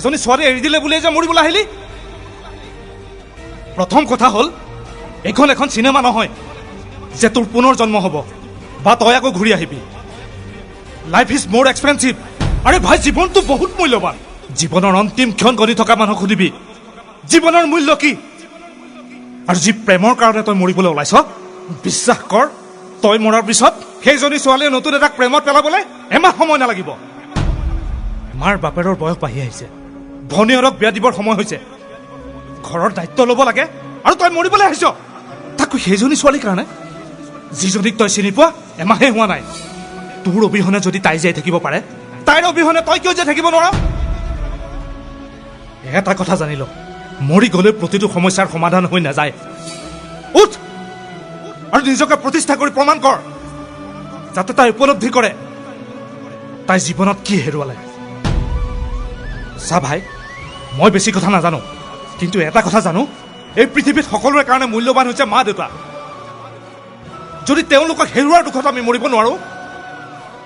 এজনী ছোৱালী এৰি দিলে বুলিয়ে যে মৰিবলৈ আহিলি? প্ৰথম কথা হ'ল এইখন এখন চিনেমা নহয় যে তোৰ পুনৰ জন্ম হ'ব বা তই আকৌ ঘূৰি আহিবি। লাইফ ইজ মোৰ এক্সপেঞ্চিভ। আৰে ভাই, জীৱনটো বহুত মূল্যৱান। জীৱনৰ অন্তিম ক্ষণ গণি থকা মানুহক সুধিবি জীৱনৰ মূল্য কি। আৰু যি প্ৰেমৰ কাৰণে তই মৰিবলৈ ওলাইছ, বিশ্বাস কৰ তই মৰাৰ পিছত সেইজনী ছোৱালীয়ে নতুন এটাক প্ৰেমত পেলাবলৈ এমাহ সময় নালাগিব। মাৰ বাপেৰৰ বয়স বাঢ়ি আহিছে, ভনীয়ৰক বিয়া দিবৰ সময় হৈছে, ঘৰৰ দায়িত্ব ল'ব লাগে, আৰু তই মৰিবলৈ আহিছ তাকো সেইজনী ছোৱালীৰ কাৰণে যিজনীক তই চিনি পোৱা এমাহে হোৱা নাই। তোৰ অবিহনে যদি তাই জীয়াই থাকিব পাৰে, তাইৰ অবিহনে তই কিয় জীয়াই থাকিব নোৱাৰ? এটা কথা জানি ল, মৰি গ'লে প্ৰতিটো সমস্যাৰ সমাধান হৈ নাযায়। উঠ আৰু নিজকে প্ৰতিষ্ঠা কৰি প্ৰমাণ কৰ, যাতে তাই উপলব্ধি কৰে তাই জীৱনত কি হেৰুৱালে। চা ভাই, মই বেছি কথা নাজানো, কিন্তু এটা কথা জানো, এই পৃথিৱীত সকলোৰে কাৰণে মূল্যৱান হৈছে মা দেউতা। যদি তেওঁলোকক হেৰুৱাৰ দুখত আমি মৰিব নোৱাৰো,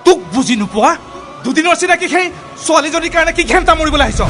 তোক বুজি নোপোৱা দুদিনৰ চিনাকি সেই ছোৱালীজনীৰ কাৰণে কি ঘেণ্টা মৰিবলৈ আহিছ?